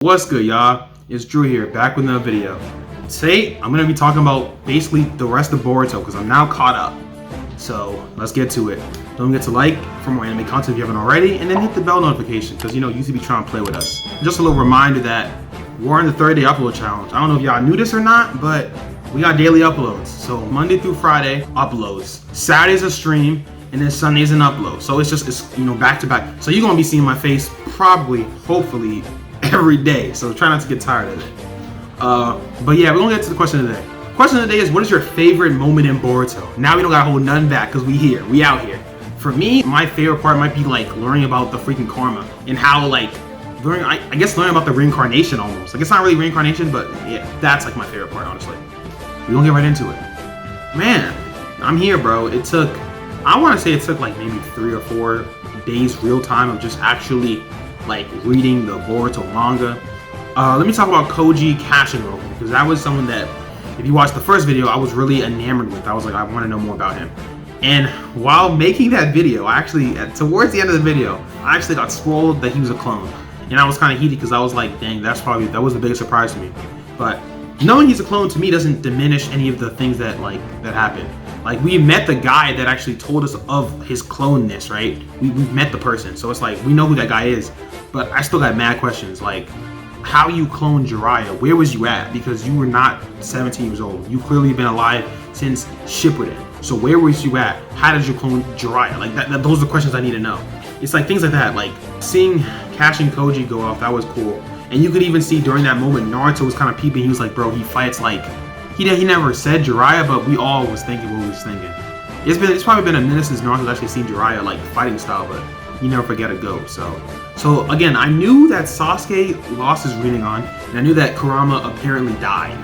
What's good, y'all? It's Drew here, back with another video. Today, I'm going to be talking about basically the rest of Boruto because I'm now caught up. So, let's get to it. Don't forget to like for more anime content if you haven't already, and then hit the bell notification because, you know, you should be trying to play with us. Just a little reminder that we're on the 30-day upload challenge. I don't know if y'all knew this or not, but we got daily uploads. So, Monday through Friday, uploads. Saturday's a stream, and then Sunday's an upload. So, it's you know, back to back. So, you're going to be seeing my face probably, hopefully, every day, so try not to get tired of it. But yeah, we're gonna get to the question of the day. Question of the day is, what is your favorite moment in Boruto? Now we don't gotta hold nothing back because we out here. For me, my favorite part might be like learning about the freaking karma and how like I guess learning about the reincarnation almost. Like it's not really reincarnation, but yeah, that's like my favorite part, honestly. We're gonna get right into it. Man, I'm here, bro. It took, I want to say it took like maybe 3 or 4 days real time of just actually like reading the Boruto manga. Let me talk about Koji Kashin because that was someone that, if you watched the first video, I was really enamored with. I was like, I want to know more about him. And while making that video, I actually, towards the end of the video, I actually got spoiled that he was a clone. And I was kind of heated because I was like, dang, that was the biggest surprise to me. But knowing he's a clone to me doesn't diminish any of the things that happened. Like, we met the guy that actually told us of his cloneness, right? We've met the person, so it's like, we know who that guy is. But I still got mad questions, like, how you cloned Jiraya? Where was you at? Because you were not 17 years old. You clearly been alive since Shippuden. So where was you at? How did you clone Jiraya? Like, those are the questions I need to know. It's like things like that, like, seeing Kashin Koji go off, that was cool. And you could even see during that moment, Naruto was kind of peeping. He was like, bro, he fights like, he never said Jiraya, but we all was thinking what we was thinking. It's probably been a minute since Naruto's actually seen Jiraya, like, fighting style, but you never forget a go. So again, I knew that Sasuke lost his Rinnegan, and I knew that Kurama apparently died.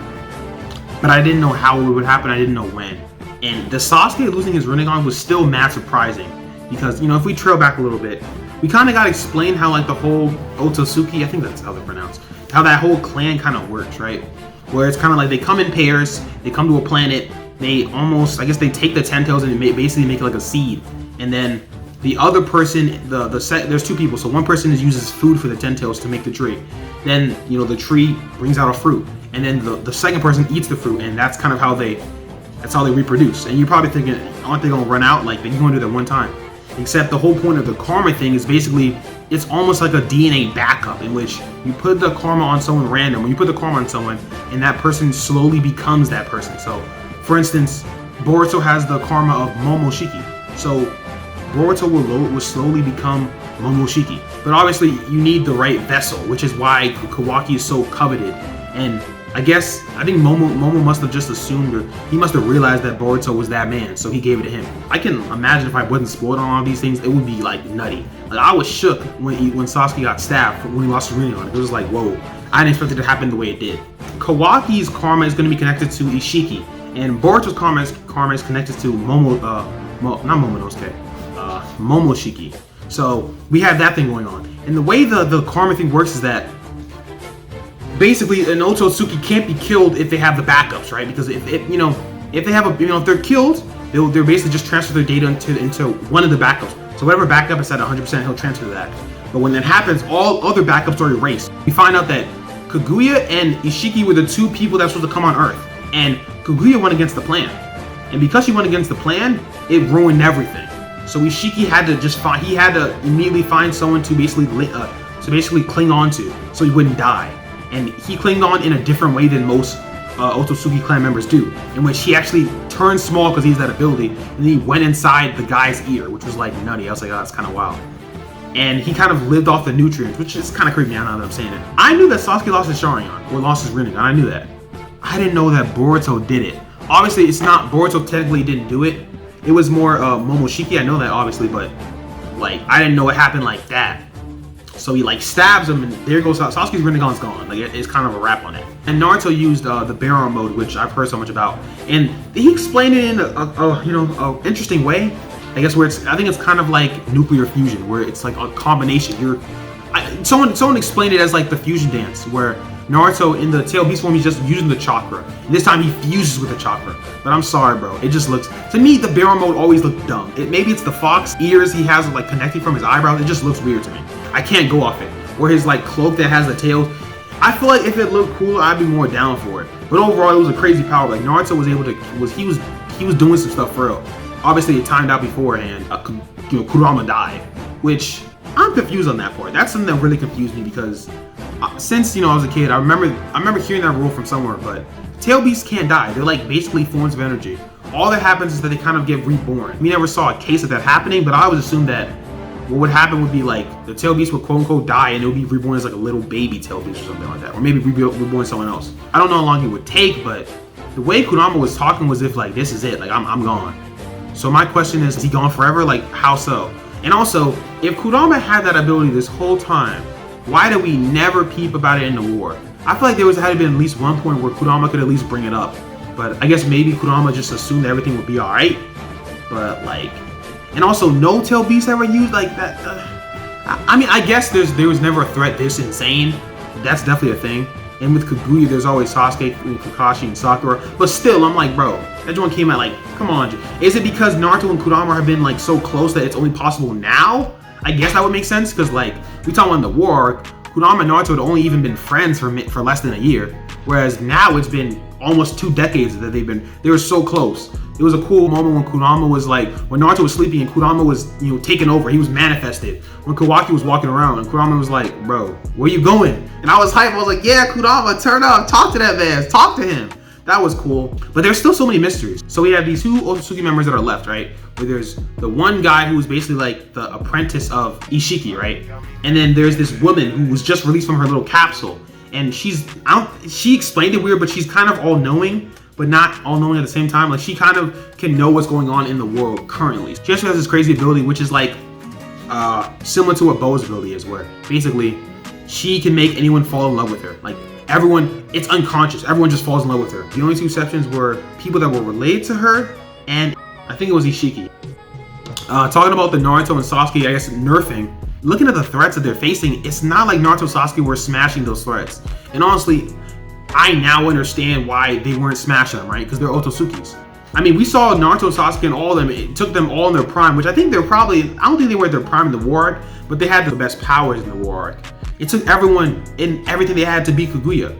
But I didn't know how it would happen, I didn't know when. And the Sasuke losing his Rinnegan was still mad surprising. Because, you know, if we trail back a little bit, we kind of got to explain how, like, the whole Otsutsuki, I think that's how they're pronounced, how that whole clan kind of works, right? Where it's kind of like they come in pairs, they come to a planet, they almost, I guess they take the 10 tails and basically make it like a seed. And then the other person, there's 2 people, so one person uses food for the 10 tails to make the tree. Then, you know, the tree brings out a fruit. And then the second person eats the fruit, and that's kind of how they reproduce. And you're probably thinking, aren't they going to run out? Like, they're going to do that one time. Except the whole point of the karma thing is basically, it's almost like a DNA backup in which you put the karma on someone random. When you put the karma on someone, and that person slowly becomes that person. So, for instance, Boruto has the karma of Momoshiki. So, Boruto will slowly become Momoshiki. But obviously, you need the right vessel, which is why Kawaki is so coveted. And I think Momo must have just assumed, or he must have realized that Boruto was that man, so he gave it to him. I can imagine if I wasn't spoiled on all these things, it would be like nutty. Like, I was shook when Sasuke got stabbed when he lost his Rinnegan. It was like, whoa, I didn't expect it to happen the way it did. Kawaki's karma is going to be connected to Isshiki, and Boruto's karma is connected to Momoshiki. So we have that thing going on. And the way the karma thing works is that basically an otsutsuki can't be killed if they have the backups, right? Because if they have if they're killed, they're basically just transfer their data into one of the backups. So whatever backup is at 100%, he'll transfer that. But when that happens, all other backups are erased. We find out that Kaguya and Isshiki were the 2 people that were supposed to come on Earth, and Kaguya went against the plan. And because she went against the plan, it ruined everything. So Isshiki had to immediately find someone to basically cling on to, so he wouldn't die. And he clinged on in a different way than most Otsutsuki clan members do, in which he actually turned small because he has that ability, and then he went inside the guy's ear, which was like nutty. I was like, oh, that's kind of wild. And he kind of lived off the nutrients, which is kind of creepy now that I'm saying it. I knew that Sasuke lost his Sharingan, or lost his Rinnegan. I knew that. I didn't know that Boruto did it. Obviously, it's not, Boruto technically didn't do it. It was more Momoshiki, I know that obviously, but like, I didn't know it happened like that. So he like stabs him, and there goes Sasuke's Rinnegan's gone. Like, it's kind of a wrap on it. And Naruto used the Barrel mode, which I've heard so much about, and he explained it in a interesting way. I guess where I think it's kind of like nuclear fusion, where it's like a combination. Someone explained it as like the fusion dance, where Naruto in the tail beast form, he's just using the chakra. And this time he fuses with the chakra. But I'm sorry, bro. It just looks, to me, the barrel mode always looked dumb. Maybe it's the fox ears he has like connecting from his eyebrows. It just looks weird to me. I can't go off it. Or his like cloak that has the tails. I feel like if it looked cool, I'd be more down for it. But overall, it was a crazy power. Like Naruto was able to, he was doing some stuff for real. Obviously, it timed out beforehand. Kurama died, which I'm confused on that part. That's something that really confused me because since I was a kid, I remember hearing that rule from somewhere. But tail beasts can't die. They're like basically forms of energy. All that happens is that they kind of get reborn. We never saw a case of that happening, but I always assumed that what would happen would be like the tail beast would quote unquote die and it would be reborn as like a little baby tail beast or something like that, or maybe reborn someone else. I don't know how long it would take, but the way Kurama was talking was if like this is it, like I'm gone. So my question is he gone forever? Like how so? And also, if Kurama had that ability this whole time, why did we never peep about it in the war? I feel like there had to be at least one point where Kurama could at least bring it up. But I guess maybe Kurama just assumed that everything would be alright. But like, and also no tail beast ever used like that. I mean, I guess there was never a threat this insane. That's definitely a thing. And with Kaguya, there's always Sasuke, Kakashi, and Sakura. But still, I'm like, bro, that one came out like, come on. Is it because Naruto and Kurama have been like so close that it's only possible now? I guess that would make sense because like we talk about in the war arc, Kurama and Naruto had only even been friends for less than a year, whereas now it's been almost 2 decades that they were so close. It was a cool moment when Kurama was like, when Naruto was sleeping and Kurama was, taking over. He was manifested. When Kawaki was walking around and Kurama was like, bro, where you going? And I was hyped. I was like, yeah, Kurama, turn up, talk to that man, talk to him. That was cool. But there's still so many mysteries. So we have these 2 Otsutsuki members that are left, right? Where there's the one guy who was basically like the apprentice of Isshiki, right? And then there's this woman who was just released from her little capsule. And she explained it weird, but she's kind of all-knowing, but not all-knowing at the same time. Like she kind of can know what's going on in the world currently. She actually has this crazy ability, which is like similar to what Bo's ability is, where basically she can make anyone fall in love with her. Like everyone, it's unconscious. Everyone just falls in love with her. The only 2 exceptions were people that were related to her, and I think it was Isshiki. Talking about the Naruto and Sasuke, I guess, nerfing. Looking at the threats that they're facing, it's not like Naruto and Sasuke were smashing those threats. And honestly, I now understand why they weren't smashing them, right? Because they're Otsutsukis. I mean, we saw Naruto and Sasuke and all of them. It took them all in their prime, which I think they're probably, I don't think they were at their prime in the war arc, but they had the best powers in the war arc. It took everyone and everything they had to beat Kaguya.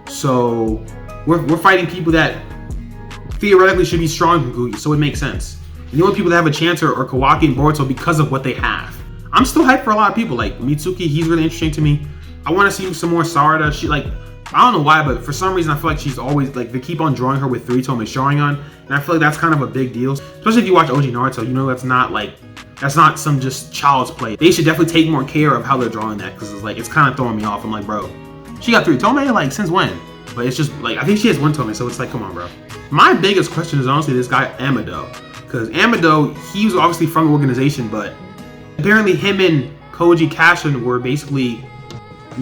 So we're fighting people that theoretically should be strong than Kaguya, so it makes sense. And the only people that have a chance are Kawaki and Boruto because of what they have. I'm still hyped for a lot of people. Like Mitsuki, he's really interesting to me. I want to see some more Sarada. She like, I don't know why, but for some reason I feel like she's always like, they keep on drawing her with 3-tome Sharingan, and I feel like that's kind of a big deal. Especially if you watch OG Naruto, you know that's not some just child's play. They should definitely take more care of how they're drawing that, because it's kind of throwing me off. I'm like, bro, she got 3-tome, like since when? But it's just like, I think she has 1-tome, so it's like, come on, bro. My biggest question is honestly this guy Amado, because Amado, he was obviously from the organization, but apparently him and Koji Kashin were basically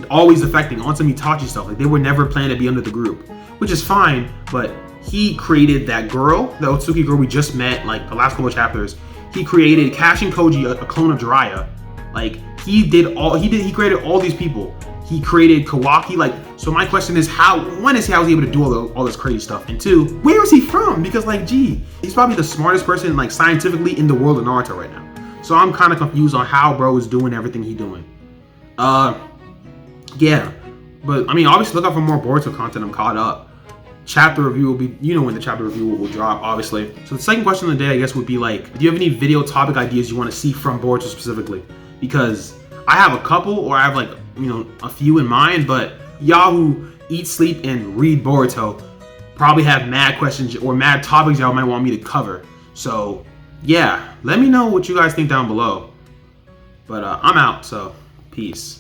always affecting on some Itachi stuff. Like they were never planned to be under the group, which is fine, but he created that girl, the Otsutsuki girl we just met like the last couple of chapters. He created Kashin Koji, a clone of Jiraya. Like he created all these people. He created Kawaki. Like, so my question is how is he able to do all this crazy stuff? And 2, where is he from? Because like, gee, he's probably the smartest person like scientifically in the world of Naruto right now. So I'm kind of confused on how bro is doing everything he's doing. Yeah, but I mean, obviously look out for more Boruto content. I'm caught up. Chapter review will be, when the chapter review will drop, obviously. So the second question of the day, I guess, would be like, do you have any video topic ideas you want to see from Boruto specifically? Because I have a couple, or I have like, a few in mind, but y'all who eat, sleep, and read Boruto probably have mad questions or mad topics y'all might want me to cover. So yeah, let me know what you guys think down below. But I'm out, so peace.